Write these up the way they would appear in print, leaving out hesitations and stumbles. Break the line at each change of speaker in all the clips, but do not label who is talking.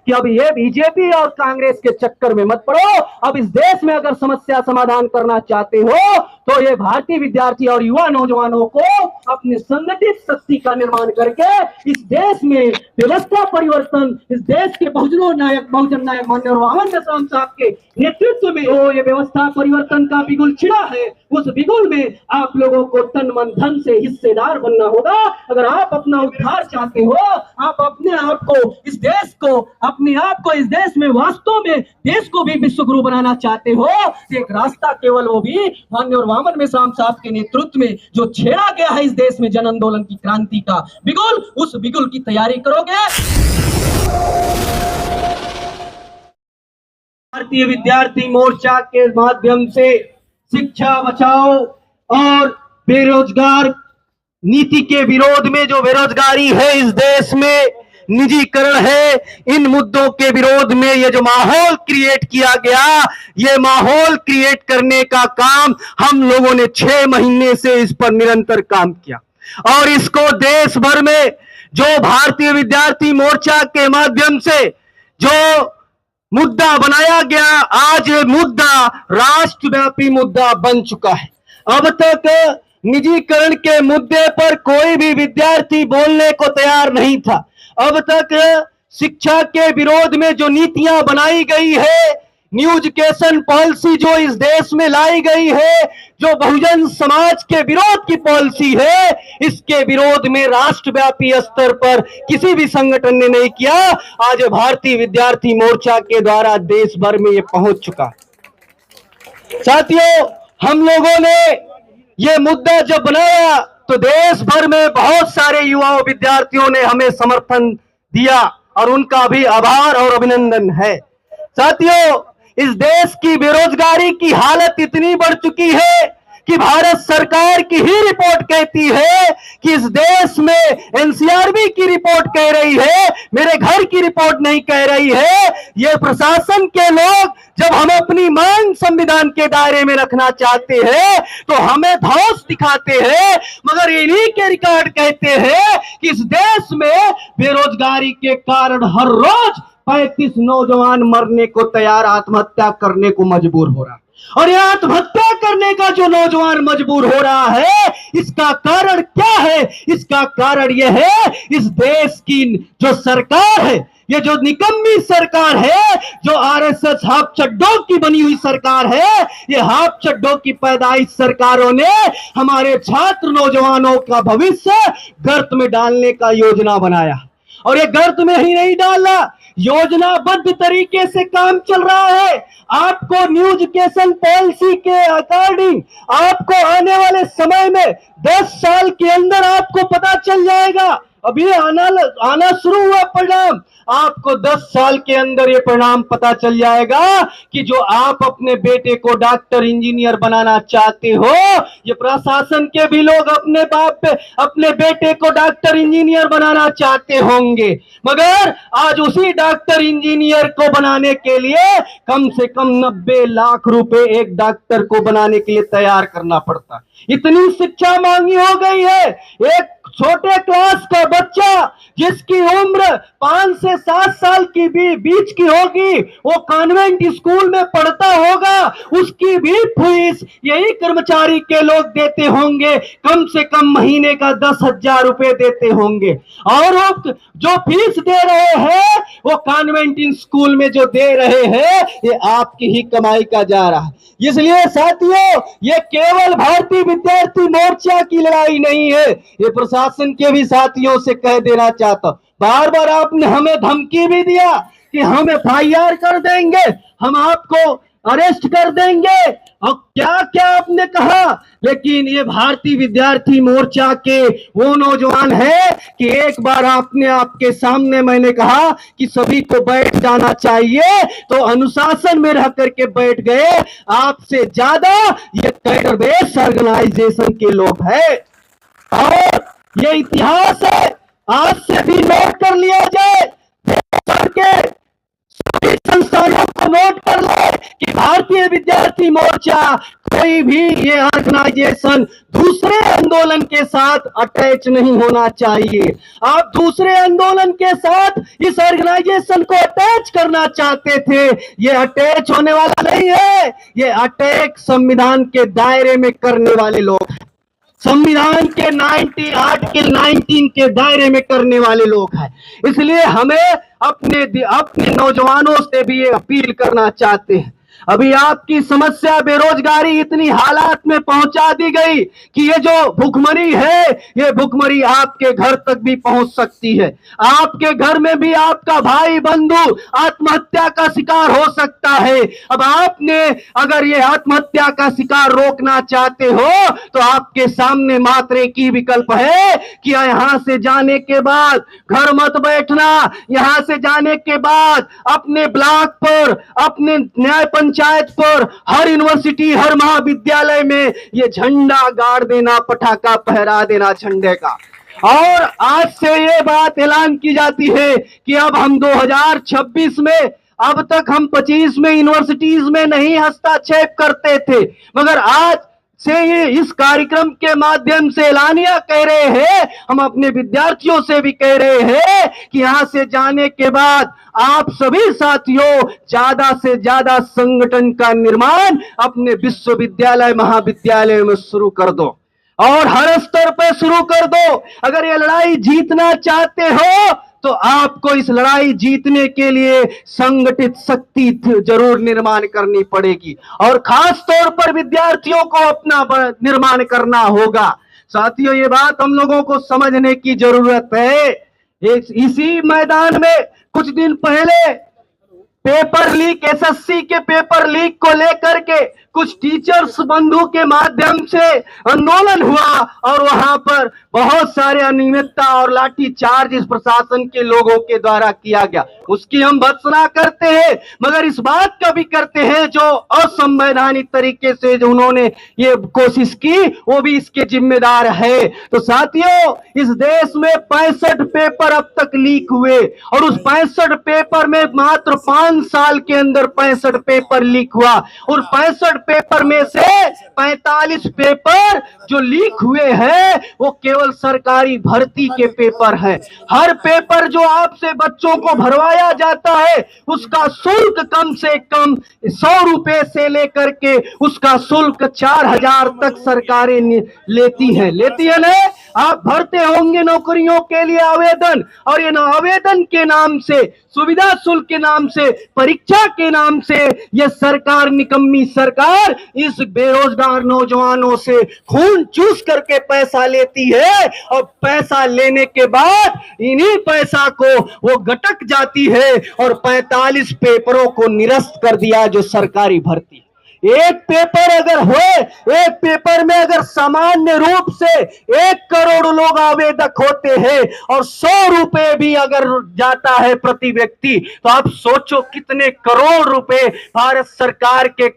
कि अब ये बीजेपी और कांग्रेस के चक्कर में मत पड़ो। अब इस देश में अगर समस्या समाधान करना चाहते हो तो ये भारतीय विद्यार्थी और युवा नौजवानों को अपनी संगठित शक्ति का निर्माण करके इस देश में व्यवस्था परिवर्तन, इस देश के बहुजन नायक माननीय वामन मेश्राम साहब के नेतृत्व में वो ये व्यवस्था परिवर्तन का बिगुल छिड़ा है। उस बिगुल में आप लोगों को तन मन धन से हिस्सेदार बनना होगा। अगर आप अपना उद्धार चाहते हो, आप अपने आप को इस देश को अपने आप को इस देश में वास्तव में देश को भी विश्व गुरु बनाना चाहते हो, एक रास्ता केवल वो भी माननीय वामन मेश्राम साहब के नेतृत्व में जो छेड़ा गया है इस देश में जन आंदोलन की क्रांति का बिगुल, उस बिगुल की तैयारी करोगे। भारतीय विद्यार्थी मोर्चा के माध्यम से शिक्षा बचाओ और बेरोजगार नीति के विरोध में जो बेरोजगारी है इस देश में, निजीकरण है, इन मुद्दों के विरोध में ये जो माहौल क्रिएट किया गया, ये माहौल क्रिएट करने का काम हम लोगों ने 6 महीने से इस पर निरंतर काम किया और इसको देश भर में जो भारतीय विद्यार्थी मोर्चा के माध्यम से जो मुद्दा बनाया गया, आज ये मुद्दा राष्ट्रव्यापी मुद्दा बन चुका है। अब तक निजीकरण के मुद्दे पर कोई भी विद्यार्थी बोलने को तैयार नहीं था। अब तक शिक्षा के विरोध में जो नीतियां बनाई गई है, न्यू एजुकेशन पॉलिसी जो इस देश में लाई गई है, जो बहुजन समाज के विरोध की पॉलिसी है, इसके विरोध में राष्ट्रव्यापी स्तर पर किसी भी संगठन ने नहीं किया। आज भारतीय विद्यार्थी मोर्चा के द्वारा देश भर में ये पहुंच चुका। साथियों, हम लोगों ने ये मुद्दा जब बनाया तो देश भर में बहुत सारे युवा विद्यार्थियों ने हमें समर्थन दिया और उनका भी आभार और अभिनंदन है। साथियों, इस देश की बेरोजगारी की हालत इतनी बढ़ चुकी है कि भारत सरकार की ही रिपोर्ट कहती है कि इस देश में एनसीआरबी की रिपोर्ट कह रही है, मेरे घर की रिपोर्ट नहीं कह रही है। ये प्रशासन के लोग जब हम अपनी मांग संविधान के दायरे में रखना चाहते हैं तो हमें धौंस दिखाते हैं, मगर इन्हीं के रिकॉर्ड कहते हैं कि इस देश में बेरोजगारी के कारण हर रोज 35 नौजवान मरने को तैयार, आत्महत्या करने को मजबूर हो रहा। और यह आत्महत्या करने का जो नौजवान मजबूर हो रहा है, इसका कारण क्या है? इसका कारण यह है इस देश की जो सरकार है, ये जो निकम्मी सरकार है, जो आरएसएस हाफ चड्डों की बनी हुई सरकार है, ये हाफ चड्डों की पैदाइश सरकारों ने हमारे छात्र नौजवानों का भविष्य गर्त में डालने का योजना बनाया। और ये गर्त में ही नहीं डाला, योजनाबद्ध तरीके से काम चल रहा है। आपको न्यू एजुकेशन पॉलिसी के अकॉर्डिंग आपको आने वाले समय में 10 साल के अंदर आपको पता चल जाएगा। अभी आना शुरू हुआ परिणाम, आपको 10 साल के अंदर ये परिणाम पता चल जाएगा कि जो आप अपने बेटे को डॉक्टर इंजीनियर बनाना चाहते हो, ये प्रशासन के भी लोग अपने बेटे को डॉक्टर इंजीनियर बनाना चाहते होंगे, मगर आज उसी डॉक्टर इंजीनियर को बनाने के लिए कम से कम 90 लाख रुपए एक डॉक्टर को बनाने के लिए तैयार करना पड़ता। इतनी शिक्षा मांगी हो गई है। एक छोटे क्लास का बच्चा जिसकी उम्र 5 से 7 साल की भी बीच की होगी, वो कॉन्वेंट स्कूल में पढ़ता होगा, उसकी भी फीस यही कर्मचारी के लोग देते होंगे, कम से कम महीने का 10,000 रुपए देते होंगे। और जो फीस दे रहे हैं वो कॉन्वेंट स्कूल में जो दे रहे हैं, ये आपकी ही कमाई का जा रहा है। इसलिए साथियों, ये केवल भारतीय विद्यार्थी मोर्चा की लड़ाई नहीं है, ये प्रशासन के भी साथियों से कह देना चाहता हूं। बार बार आपने हमें धमकी भी दिया कि हम FIR कर देंगे, हम आपको अरेस्ट कर देंगे, और क्या क्या आपने कहा। लेकिन ये भारतीय विद्यार्थी मोर्चा के वो नौजवान है कि एक बार आपके सामने मैंने कहा कि सभी को बैठ जाना चाहिए, तो अनुशासन में रह करके बैठ गए। आपसे ज्यादा ये कैडर बेस्ड ऑर्गेनाइजेशन के लोग हैं और ये इतिहास है, आज से भी नोट कर लिया जाए, के सभी संस्थानों को नोट कर ले कि भारतीय विद्यार्थी मोर्चा कोई भी ये ऑर्गेनाइजेशन दूसरे आंदोलन के साथ अटैच नहीं होना चाहिए। आप दूसरे आंदोलन के साथ इस ऑर्गेनाइजेशन को अटैच करना चाहते थे, ये अटैच होने वाला नहीं है। ये अटैक संविधान के दायरे में करने वाले लोग, संविधान के 90 आर्टिकल 19 के दायरे में करने वाले लोग हैं। इसलिए हमें अपने नौजवानों से भी ये अपील करना चाहते हैं। अभी आपकी समस्या बेरोजगारी इतनी हालात में पहुंचा दी गई कि ये जो भुखमरी है, ये भुखमरी आपके घर तक भी पहुंच सकती है। आपके घर में भी आपका भाई बंधु आत्महत्या का शिकार हो सकता है। अब आपने अगर ये आत्महत्या का शिकार रोकना चाहते हो तो आपके सामने मात्र एक ही विकल्प है कि यहां से जाने के बाद घर मत बैठना। यहां से जाने के बाद अपने ब्लॉक पर, अपने न्याय पंचायत पर, हर यूनिवर्सिटी, हर महाविद्यालय में ये झंडा गाड़ देना, पटाखा फहरा देना झंडे का। और आज से ये बात ऐलान की जाती है कि अब हम 2026 में, अब तक हम 25 में यूनिवर्सिटीज में नहीं हस्तक्षेप करते थे, मगर आज से ये इस कार्यक्रम के माध्यम से ऐलानिया कह रहे हैं, हम अपने विद्यार्थियों से भी कह रहे हैं कि यहां से जाने के बाद आप सभी साथियों ज्यादा से ज्यादा संगठन का निर्माण अपने विश्वविद्यालय महाविद्यालय में शुरू कर दो और हर स्तर पर शुरू कर दो। अगर ये लड़ाई जीतना चाहते हो तो आपको इस लड़ाई जीतने के लिए संगठित शक्ति जरूर निर्माण करनी पड़ेगी और खास तौर पर विद्यार्थियों को अपना निर्माण करना होगा। साथियों, ये बात हम लोगों को समझने की जरूरत है। इसी मैदान में कुछ दिन पहले पेपर लीक, एसएससी के पेपर लीक को लेकर के कुछ टीचर्स बंधु के माध्यम से आंदोलन हुआ और वहां पर बहुत सारे अनियमितता और लाठी चार्ज इस प्रशासन के लोगों के द्वारा किया गया। उसकी हम भर्त्सना करते हैं, मगर इस बात का भी करते हैं जो असंवैधानिक तरीके से जो उन्होंने ये कोशिश की, वो भी इसके जिम्मेदार है। तो साथियों, इस देश में 65 पेपर अब तक लीक हुए और उस 65 पेपर में मात्र 5 साल के अंदर 65 पेपर लीक हुआ और 65 पेपर में से 45 पेपर जो लीक हुए हैं वो केवल सरकारी भर्ती के पेपर हैं। हर पेपर जो आपसे बच्चों को भरवाया जाता है उसका शुल्क कम से कम 100 रुपए से लेकर के उसका शुल्क 4000 तक सरकारें लेती है ना। आप भरते होंगे नौकरियों के लिए आवेदन, और ये आवेदन के नाम से, सुविधा शुल्क के नाम से, परीक्षा के नाम से ये सरकार, निकम्मी सरकार, इस बेरोजगार नौजवानों से खून चूस करके पैसा लेती है और पैसा लेने के बाद इन्हीं पैसा को वो गटक जाती है और 45 पेपरों को निरस्त कर दिया जो सरकारी भर्ती। एक पेपर अगर हो, एक पेपर में अगर सामान्य रूप से 1 करोड़ लोग आवेदक होते हैं और 100 रुपए भी अगर जाता है प्रति व्यक्ति, तो आप सोचो कितने करोड़ रुपए भारत सरकार के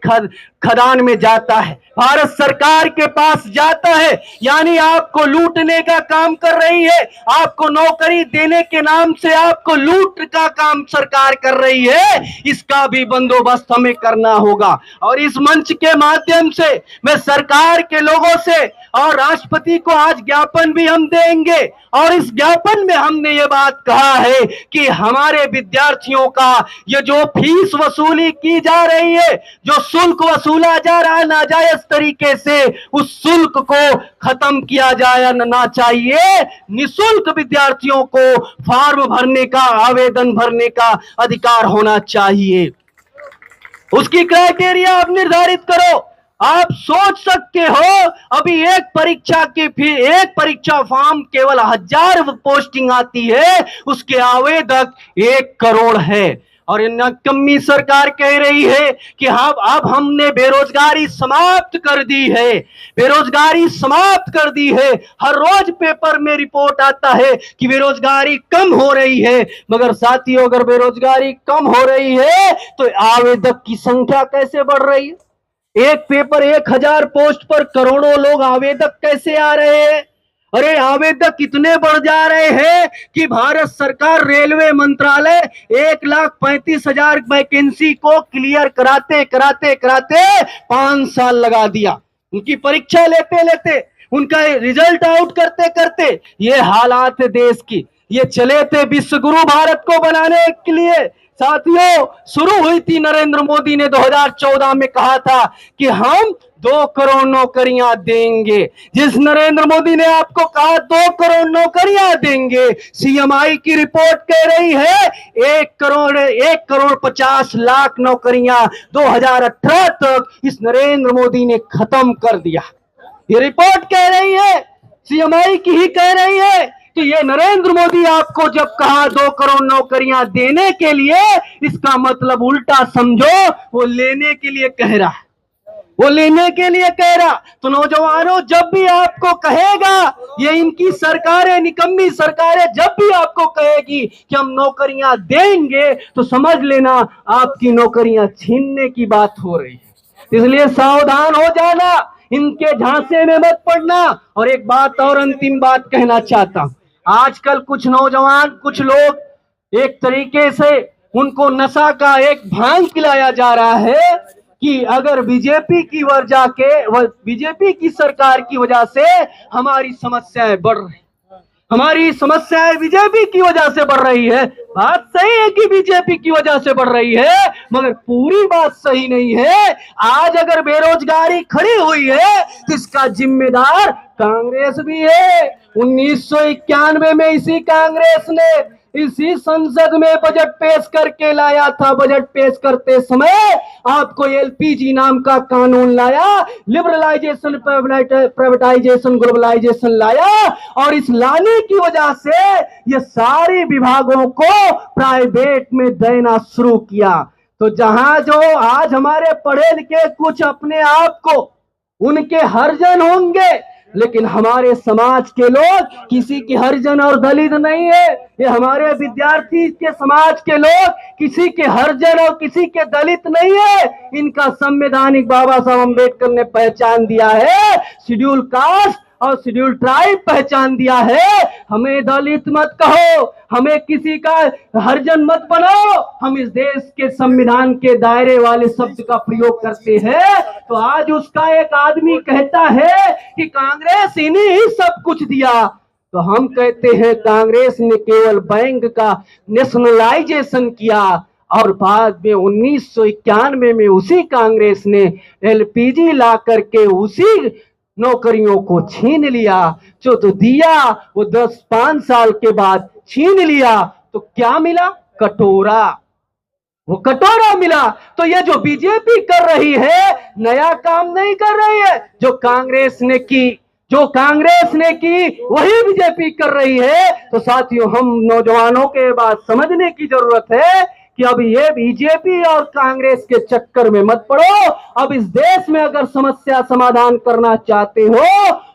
खदान में जाता है, भारत सरकार के पास जाता है। यानी आपको लूटने का काम कर रही है, आपको नौकरी देने के नाम से आपको लूट का काम सरकार कर रही है। इसका भी बंदोबस्त हमें करना होगा और इस मंच के माध्यम से मैं सरकार के लोगों से और राष्ट्रपति को आज ज्ञापन भी हम देंगे और इस ज्ञापन में हमने ये बात कहा है कि हमारे विद्यार्थियों का ये जो फीस वसूली की जा रही है, जो शुल्क वसूला जा रहा है नाजायज तरीके से, उस शुल्क को खत्म किया जाना चाहिए। निःशुल्क विद्यार्थियों को फॉर्म भरने का, आवेदन भरने का अधिकार होना चाहिए। उसकी क्राइटेरिया आप निर्धारित करो। आप सोच सकते हो अभी एक परीक्षा फॉर्म केवल 1000 पोस्टिंग आती है, उसके आवेदक 1 करोड़ है और निकम्मी सरकार कह रही है कि हाँ अब हमने बेरोजगारी समाप्त कर दी है, बेरोजगारी समाप्त कर दी है। हर रोज पेपर में रिपोर्ट आता है कि बेरोजगारी कम हो रही है, मगर साथियों अगर बेरोजगारी कम हो रही है तो आवेदक की संख्या कैसे बढ़ रही है? एक पेपर 1000 पोस्ट पर करोड़ों लोग आवेदक कैसे आ रहे हैं? अरे आवेदक कितने बढ़ जा रहे हैं कि भारत सरकार रेलवे मंत्रालय 1,35,000 वैकेंसी को क्लियर कराते कराते कराते 5 साल लगा दिया। उनकी परीक्षा लेते लेते, उनका रिजल्ट आउट करते करते ये हालात है देश की। ये चले थे विश्व गुरु भारत को बनाने के लिए। साथियों, शुरू हुई थी, नरेंद्र मोदी ने 2014 में कहा था कि हम 2 करोड़ नौकरियां देंगे। जिस नरेंद्र मोदी ने आपको कहा 2 करोड़ नौकरियां देंगे, सीएमआई की रिपोर्ट कह रही है 1 करोड़ 50 लाख नौकरियां 2018 तक इस नरेंद्र मोदी ने खत्म कर दिया। ये रिपोर्ट कह रही है, सीएमआई की ही कह रही है कि ये नरेंद्र मोदी आपको जब कहा 2 करोड़ नौकरियां देने के लिए, इसका मतलब उल्टा समझो वो लेने के लिए कह रहा है, वो लेने के लिए कह रहा। तो नौजवानों, जब भी आपको कहेगा ये इनकी सरकारें, निकम्मी सरकारें, जब भी आपको कहेगी कि हम नौकरियां देंगे, तो समझ लेना आपकी नौकरियां छीनने की बात हो रही है। इसलिए सावधान हो जाना, इनके झांसे में मत पड़ना। और एक बात और, अंतिम बात कहना चाहता हूं, आजकल कुछ नौजवान, कुछ लोग एक तरीके से उनको नशा का एक भांग पिलाया जा रहा है कि अगर बीजेपी की सरकार की वजह से हमारी समस्याएं बढ़ रही, हमारी समस्याएं बीजेपी की वजह से बढ़ रही है। बात सही है कि बीजेपी की वजह से बढ़ रही है, मगर पूरी बात सही नहीं है। आज अगर बेरोजगारी खड़ी हुई है तो इसका जिम्मेदार कांग्रेस भी है। 1991 में इसी कांग्रेस ने इसी संसद में बजट पेश करके लाया था। बजट पेश करते समय आपको एलपीजी नाम का कानून लाया, लिबरलाइजेशन, प्राइवेटाइजेशन, ग्लोबलाइजेशन लाया, और इस लाने की वजह से ये सारे विभागों को प्राइवेट में देना शुरू किया। तो जहां जो आज हमारे पढ़े लिखे कुछ अपने आप को उनके हरिजन होंगे, लेकिन हमारे समाज के लोग किसी की हरिजन और दलित नहीं है। ये हमारे विद्यार्थी के समाज के लोग किसी के हरिजन और किसी के दलित नहीं है। इनका संवैधानिक बाबा साहब अम्बेडकर ने पहचान दिया है, शेड्यूल कास्ट और शेड्यूल ट्राइब पहचान दिया है। हमें दलित मत कहो, हमें किसी का हरिजन मत बनाओ। हम इस देश के संविधान के दायरे वाले शब्द का प्रयोग करते हैं। तो आज उसका एक आदमी कहता है कि कांग्रेस इन्हें ही सब कुछ दिया, तो हम कहते हैं कांग्रेस ने केवल बैंक का नेशनलाइजेशन किया, और बाद में 1991 में उसी कांग्रेस ने एलपीजी ला करके उसी नौकरियों को छीन लिया। जो तो दिया वो 5 साल के बाद छीन लिया, तो क्या मिला? कटोरा, वो कटोरा मिला। तो ये जो बीजेपी कर रही है, नया काम नहीं कर रही है। जो कांग्रेस ने की वही बीजेपी कर रही है। तो साथियों, हम नौजवानों के बात समझने की जरूरत है कि अब ये बीजेपी और कांग्रेस के चक्कर में मत पड़ो। अब इस देश में अगर समस्या समाधान करना चाहते हो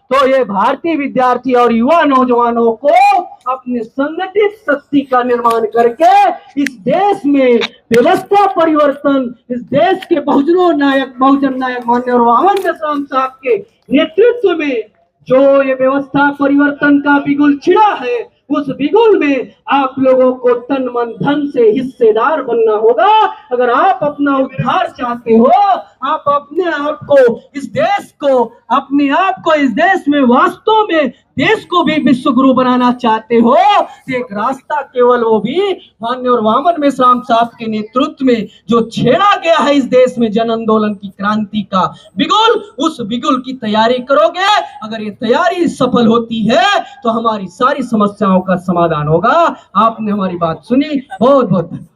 तो ये भारतीय विद्यार्थी और युवा नौजवानों को अपने संगठित शक्ति का निर्माण करके इस देश में व्यवस्था परिवर्तन, इस देश के बहुजन नायक माननीय वामन मेश्राम साहब के नेतृत्व में जो ये व्यवस्था परिवर्तन का बिगुल छिड़ा है, उस बिगुल में आप लोगों को तन मन धन से हिस्सेदार बनना होगा। अगर आप अपना उद्धार चाहते हो, आप अपने आप को इस देश में वास्तव में देश को भी विश्व गुरु बनाना चाहते हो, तो एक रास्ता केवल वो भी माननीय वामन मेश्राम साहब के नेतृत्व में जो छेड़ा गया है इस देश में जन आंदोलन की क्रांति का बिगुल, उस बिगुल की तैयारी करोगे। अगर ये तैयारी सफल होती है तो हमारी सारी समस्याओं का समाधान होगा। आपने हमारी बात सुनी, बहुत बहुत धन्यवाद।